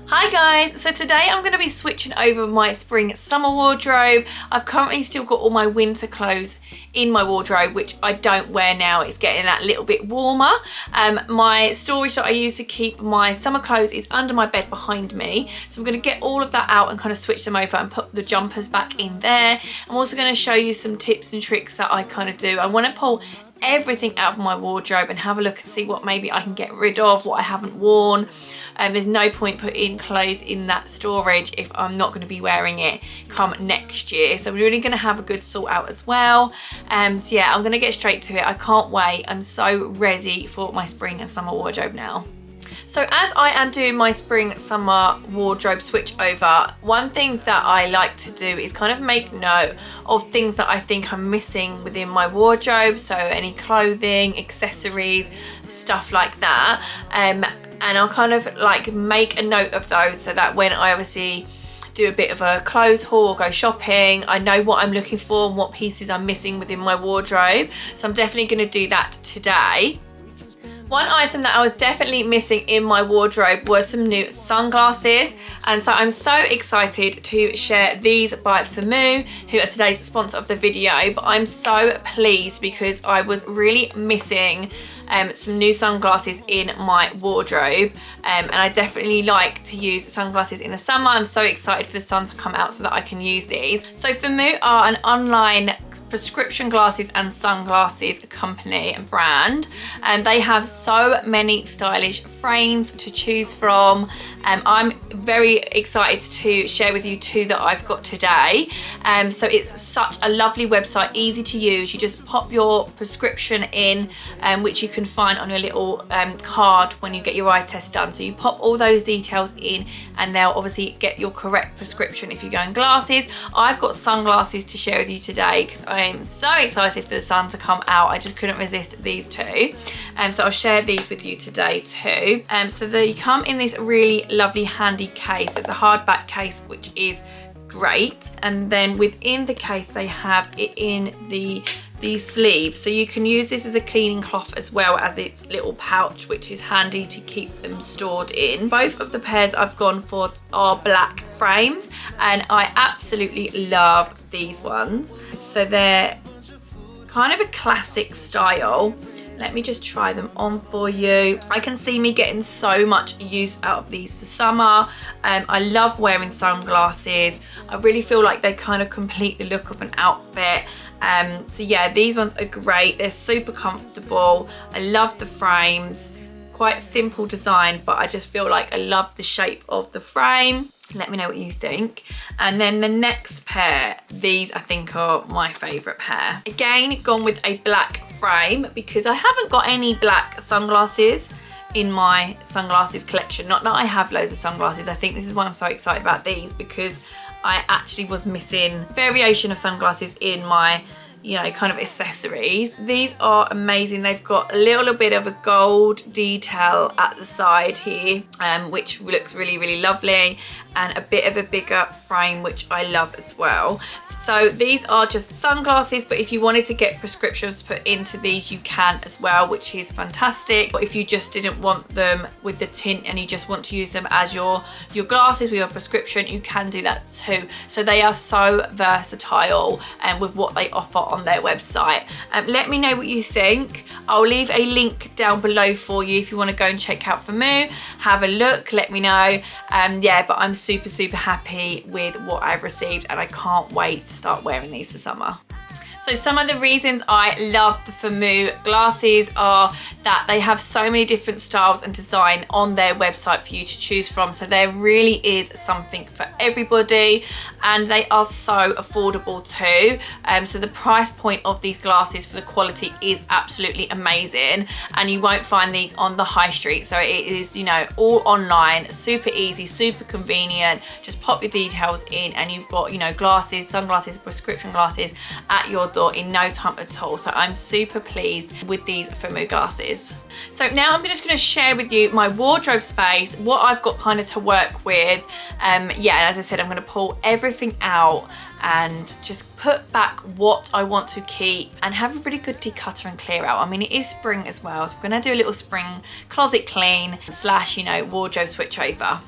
Hi guys, so today I'm going to be switching over my spring summer wardrobe. I've currently still got all my winter clothes in my wardrobe, which I don't wear now. It's getting that little bit warmer. My storage that I use to keep my summer clothes is under my bed behind me. So I'm going to get all of that out and kind of switch them over and put the jumpers back in there. I'm also going to show you some tips and tricks that I kind of do. I want to pull everything out of my wardrobe and have a look and see what maybe I can get rid of, what I haven't worn. There's no point putting clothes in that storage if I'm not going to be wearing it come next year. So I'm really going to have a good sort out as well. So yeah, I'm going to get straight to it. I can't wait. I'm so ready for my spring and summer wardrobe now. So as I am doing my spring summer wardrobe switch over, one thing that I like to do is kind of make note of things that I think I'm missing within my wardrobe. So any clothing, accessories, stuff like that. And I'll kind of like make a note of those so that when I obviously do a bit of a clothes haul or go shopping, I know what I'm looking for and what pieces I'm missing within my wardrobe. So I'm definitely going to do that today. One item that I was definitely missing in my wardrobe was some new sunglasses, and so I'm so excited to share these by FIRMOO, who are today's sponsor of the video. But I'm so pleased because I was really missing some new sunglasses in my wardrobe, and I definitely like to use sunglasses in the summer. I'm so excited for the sun to come out so that I can use these. So FIRMOO are an online prescription glasses and sunglasses company and brand, and they have so many stylish frames to choose from. I'm very excited to share with you two that I've got today. So it's such a lovely website, easy to use. You just pop your prescription in, which you can find on your little card when you get your eye test done. So you pop all those details in and they'll obviously get your correct prescription if you're going glasses. I've got sunglasses to share with you today because I am so excited for the sun to come out. I just couldn't resist these two. So I'll share these with you today too. So they come in this really lovely handy case. It's a hardback case, which is great. And then within the case they have it in these sleeves, so you can use this as a cleaning cloth as well as its little pouch, which is handy to keep them stored in. Both of the pairs I've gone for are black frames, and I absolutely love these ones. So they're kind of a classic style. Let me just try them on for you. I can see me getting so much use out of these for summer. I love wearing sunglasses. I really feel like they kind of complete the look of an outfit. So yeah, these ones are great. They're super comfortable. I love the frames. Quite simple design, but I just feel like I love the shape of the frame. Let me know what you think. And then the next pair, these I think are my favourite pair. Again, gone with a black frame because I haven't got any black sunglasses in my sunglasses collection. Not that I have loads of sunglasses. I think this is why I'm so excited about these, because I actually was missing variation of sunglasses in my, you know, kind of accessories. These are amazing. They've got a little bit of a gold detail at the side here, which looks really, really lovely, and a bit of a bigger frame, which I love as well. So these are just sunglasses, but if you wanted to get prescriptions put into these, you can as well, which is fantastic. But if you just didn't want them with the tint and you just want to use them as your glasses with your prescription, you can do that too. So they are so versatile and with what they offer on their website. Let me know what you think. I'll leave a link down below for you if you want to go and check out FIRMOO. Have a look, let me know. Yeah, but I'm super happy with what I've received, and I can't wait to start wearing these for summer. So some of the reasons I love the FIRMOO glasses are that they have so many different styles and design on their website for you to choose from. So there really is something for everybody, and they are so affordable too. So the price point of these glasses for the quality is absolutely amazing, and you won't find these on the high street. So it is, you know, all online, super easy, super convenient. Just pop your details in and you've got, you know, glasses, sunglasses, prescription glasses at your door in no time at all. So I'm super pleased with these FIRMOO glasses. So now I'm just going to share with you my wardrobe space, what I've got kind of to work with. Yeah, as I said, I'm going to pull everything out and just put back what I want to keep and have a really good declutter and clear out. I mean, it is spring as well, so we're going to do a little spring closet clean / you know, wardrobe switch over.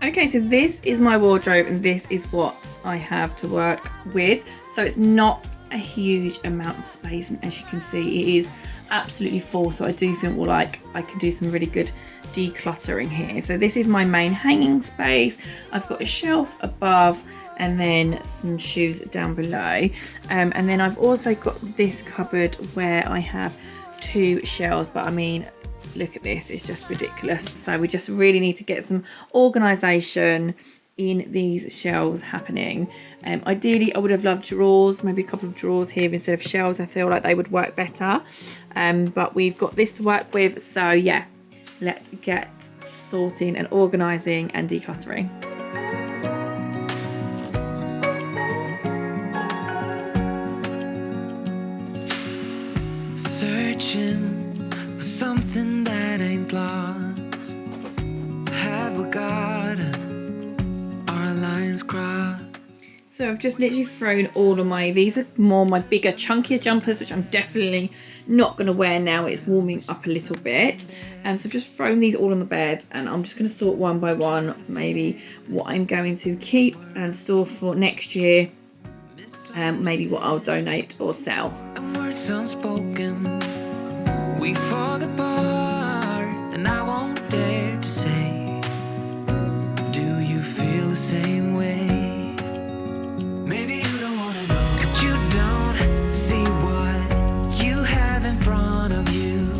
Okay, so this is my wardrobe and this is what I have to work with. So it's not a huge amount of space, and as you can see it is absolutely full, so I do feel like I can do some really good decluttering here. So this is my main hanging space. I've got a shelf above and then some shoes down below, and then I've also got this cupboard where I have 2 shelves, but I mean, look at this, it's just ridiculous. So we just really need to get some organisation in these shelves happening. Ideally I would have loved drawers, maybe a couple of drawers here instead of shelves. I feel like they would work better, but we've got this to work with, so yeah, let's get sorting and organising and decluttering. Searching for something that ain't lost. Have we got our lines crossed? So I've just literally thrown all of these are more my bigger chunkier jumpers, which I'm definitely not going to wear now it's warming up a little bit. So I've just thrown these all on the bed, and I'm just going to sort one by one maybe what I'm going to keep and store for next year, maybe what I'll donate or sell. And words unspoken, we fall apart, and I won't dare to say, do you feel the same way? Maybe you don't want to know, but you don't see what you have in front of you,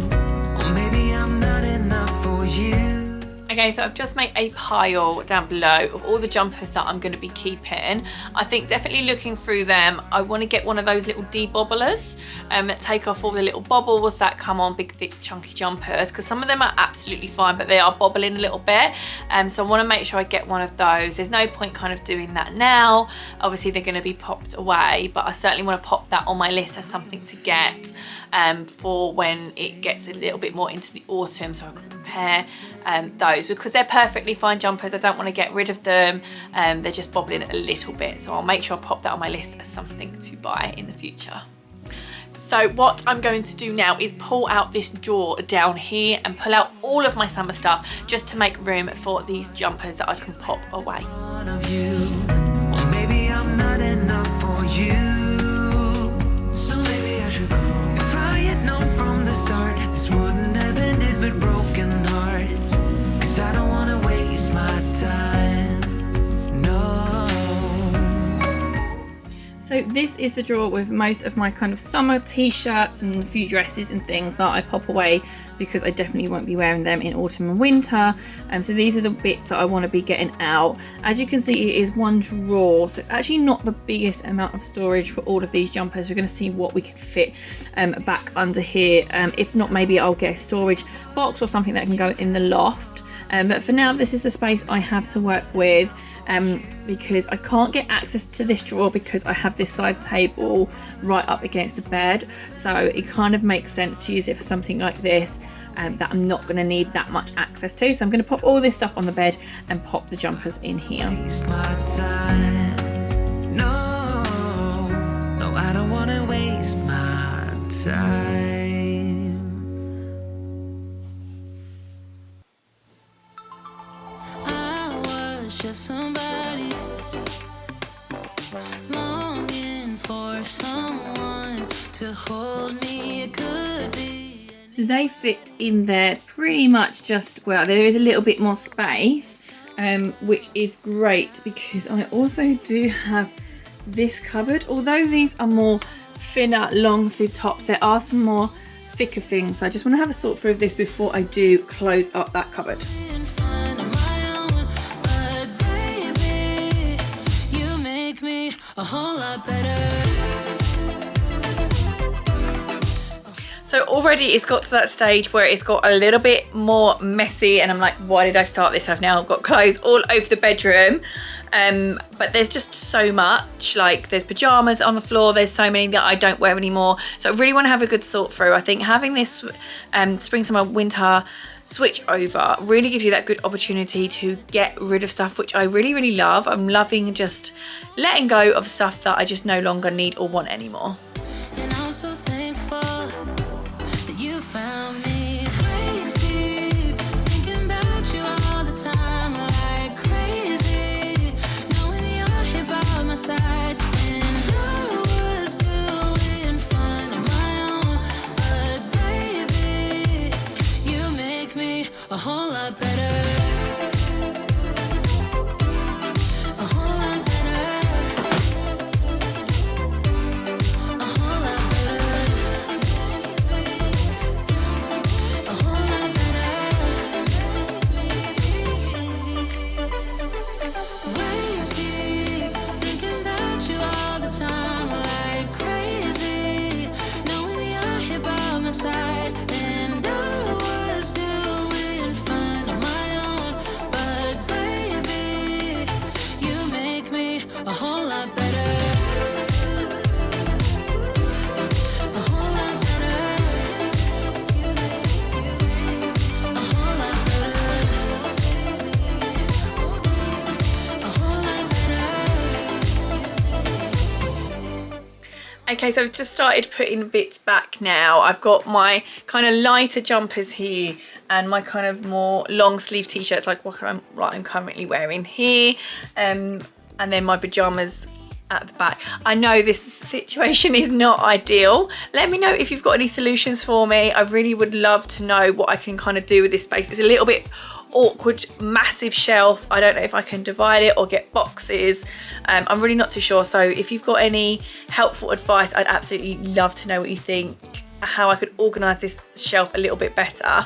or maybe I'm not enough for you. Okay, so I've just made a pile down below of all the jumpers that I'm going to be keeping. I think definitely looking through them, I want to get one of those little debobblers, take off all the little bobbles that come on big, thick, chunky jumpers, because some of them are absolutely fine, but they are bobbling a little bit. So I want to make sure I get one of those. There's no point kind of doing that now. Obviously, they're going to be popped away, but I certainly want to pop that on my list as something to get for when it gets a little bit more into the autumn, so I can prepare those, because they're perfectly fine jumpers. I don't want to get rid of them. They're just bobbling a little bit, so I'll make sure I pop that on my list as something to buy in the future. So what I'm going to do now is pull out this drawer down here and pull out all of my summer stuff just to make room for these jumpers that I can pop away. Or maybe I'm not enough for you, so maybe I should go. If I had known from the start, this wouldn't have ended with broken hearts, 'cause I don't want to waste my time, no. So this is the drawer with most of my kind of summer t-shirts and a few dresses and things that I pop away because I definitely won't be wearing them in autumn and winter. So these are the bits that I want to be getting out. As you can see, it is one drawer, so it's actually not the biggest amount of storage for all of these jumpers. We're going to see what we can fit back under here. If not, maybe I'll get a storage box or something that can go in the loft. But for now, this is the space I have to work with. Because I can't get access to this drawer because I have this side table right up against the bed, so it kind of makes sense to use it for something like this that I'm not going to need that much access to. So I'm going to pop all this stuff on the bed and pop the jumpers in here. Waste my time. No, no, I don't want to waste my time. Just somebody longing for someone to hold me. It could be. So they fit in there pretty much just well. There is a little bit more space, which is great because I also do have this cupboard. Although these are more thinner long sleeve tops, there are some more thicker things. So I just want to have a sort through of this before I do close up that cupboard. Me a whole lot better. So already it's got to that stage where it's got a little bit more messy, and I'm like, why did I start this? I've now got clothes all over the bedroom, but there's just so much. Like, there's pajamas on the floor, there's so many that I don't wear anymore, so I really want to have a good sort through. I think having this spring, summer, winter switch over really gives you that good opportunity to get rid of stuff, which I really love. I'm loving just letting go of stuff that I just no longer need or want anymore. And I'm so thankful that you found me. Waist deep, thinking about you all the time, like crazy. Okay, so I've just started putting bits back now. I've got my kind of lighter jumpers here and my kind of more long sleeve t-shirts like what I'm currently wearing here, and then my pajamas at the back. I know this situation is not ideal. Let me know if you've got any solutions for me. I really would love to know what I can kind of do with this space. It's a little bit awkward, massive shelf. I don't know if I can divide it or get boxes. I'm really not too sure. So if you've got any helpful advice, I'd absolutely love to know what you think, how I could organise this shelf a little bit better.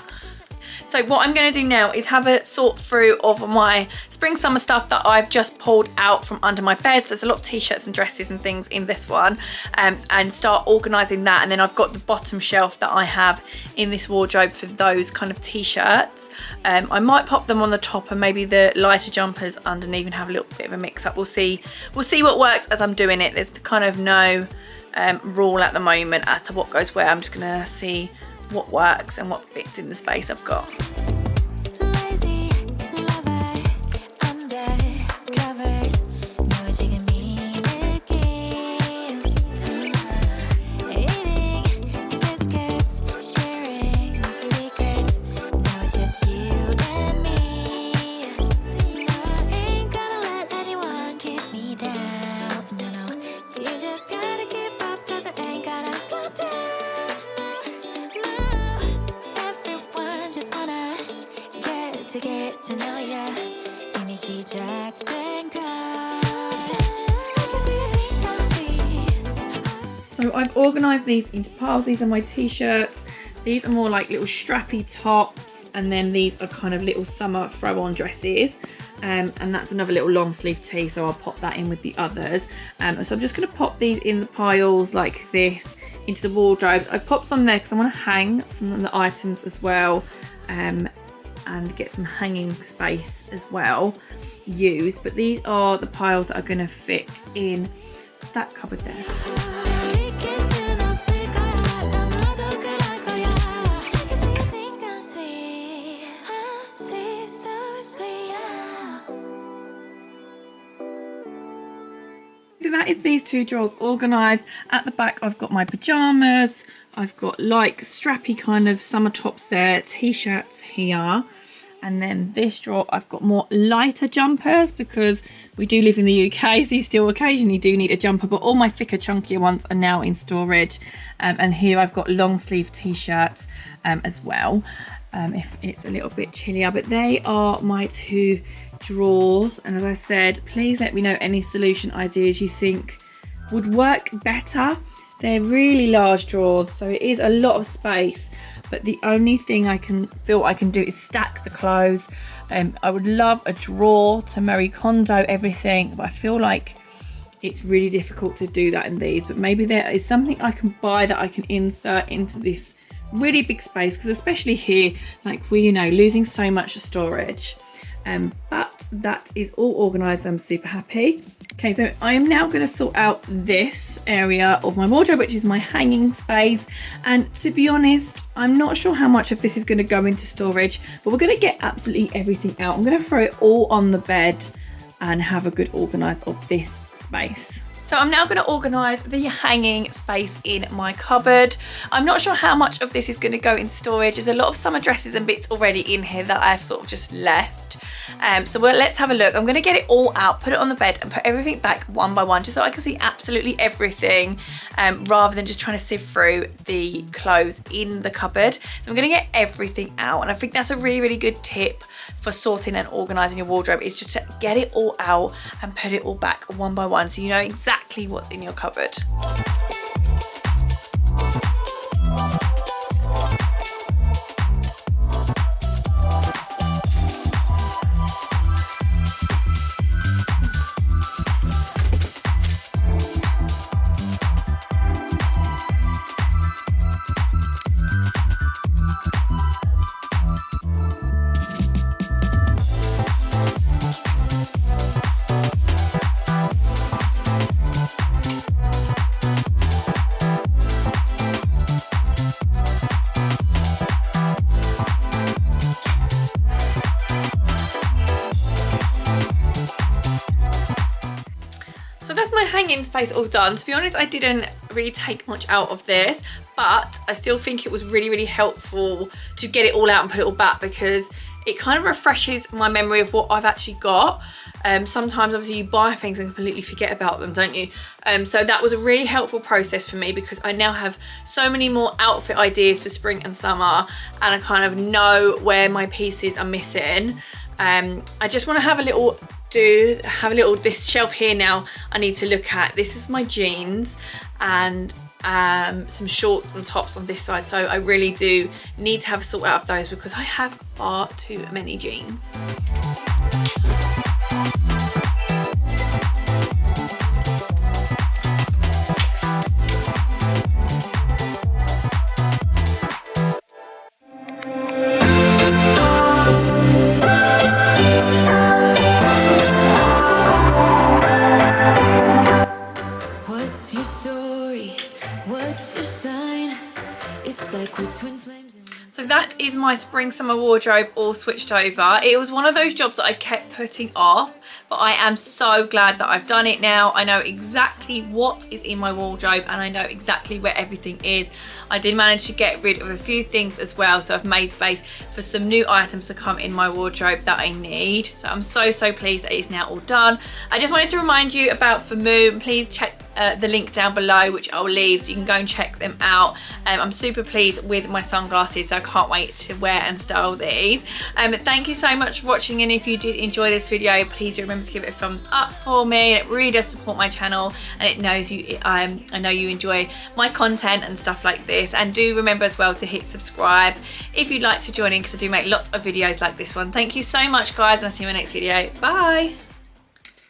So what I'm going to do now is have a sort through of my spring summer stuff that I've just pulled out from under my bed. So there's a lot of t-shirts and dresses and things in this one, and start organising that. And then I've got the bottom shelf that I have in this wardrobe for those kind of t-shirts. I might pop them on the top and maybe the lighter jumpers underneath and have a little bit of a mix up. We'll see what works as I'm doing it. There's kind of no rule at the moment as to what goes where. I'm just going to see what works and what fits in the space I've got. So I've organised these into piles. These are my t-shirts. These are more like little strappy tops, and then these are kind of little summer throw-on dresses. And that's another little long sleeve tee, so I'll pop that in with the others. So I'm just going to pop these in the piles like this into the wardrobe. I've popped some there because I want to hang some of the items as well, and get some hanging space as well used. But these are the piles that are going to fit in that cupboard there. So that is these two drawers organised. At the back I've got my pyjamas, I've got like strappy kind of summer tops there, t-shirts here, and then this drawer I've got more lighter jumpers because we do live in the UK, so you still occasionally do need a jumper, but all my thicker chunkier ones are now in storage. And here I've got long sleeve t-shirts as well, if it's a little bit chillier. But they are my two drawers, and as I said, please let me know any solution ideas you think would work better. They're really large drawers, so it is a lot of space, but the only thing I can do is stack the clothes. I would love a drawer to Marie Kondo everything, but I feel like it's really difficult to do that in these. But maybe there is something I can buy that I can insert into this really big space, because especially here, like we're losing so much storage. But that is all organised. I'm super happy. Okay, so I am now going to sort out this area of my wardrobe, which is my hanging space. And to be honest, I'm not sure how much of this is going to go into storage, but we're going to get absolutely everything out. I'm going to throw it all on the bed and have a good organise of this space. So I'm now going to organise the hanging space in my cupboard. I'm not sure how much of this is going to go into storage. There's a lot of summer dresses and bits already in here that I've sort of just left. So let's have a look. I'm going to get it all out, put it on the bed and put everything back one by one, just so I can see absolutely everything, rather than just trying to sift through the clothes in the cupboard. So I'm going to get everything out, and I think that's a really, really good tip for sorting and organising your wardrobe, is just to get it all out and put it all back one by one so you know exactly what's in your cupboard. So that's my hanging space all done. To be honest, I didn't really take much out of this, but I still think it was really, really helpful to get it all out and put it all back, because it kind of refreshes my memory of what I've actually got. Sometimes obviously you buy things and completely forget about them, don't you? So that was a really helpful process for me, because I now have so many more outfit ideas for spring and summer, and I kind of know where my pieces are missing. I just want to have a little this shelf here now I need to look at. This is my jeans and some shorts and tops on this side, so I really do need to have a sort out of those, because I have far too many jeans. What's your story? What's your sign? It's like we're twin flames. So that is my spring summer wardrobe all switched over. It was one of those jobs that I kept putting off, but I am so glad that I've done it now. I know exactly what is in my wardrobe and I know exactly where everything is. I did manage to get rid of a few things as well, so I've made space for some new items to come in my wardrobe that I need. So I'm so pleased that it's now all done. I just wanted to remind you about FIRMOO. Please check the link down below, which I'll leave, so you can go and check them out. I'm super pleased with my sunglasses, so I can't wait to wear and style these. Thank you so much for watching, and if you did enjoy this video, please do remember to give it a thumbs up for me. It really does support my channel, and it knows you I know you enjoy my content and stuff like this. And do remember as well to hit subscribe if you'd like to join in, because I do make lots of videos like this one. Thank you so much guys, and I'll see you in my next video. Bye.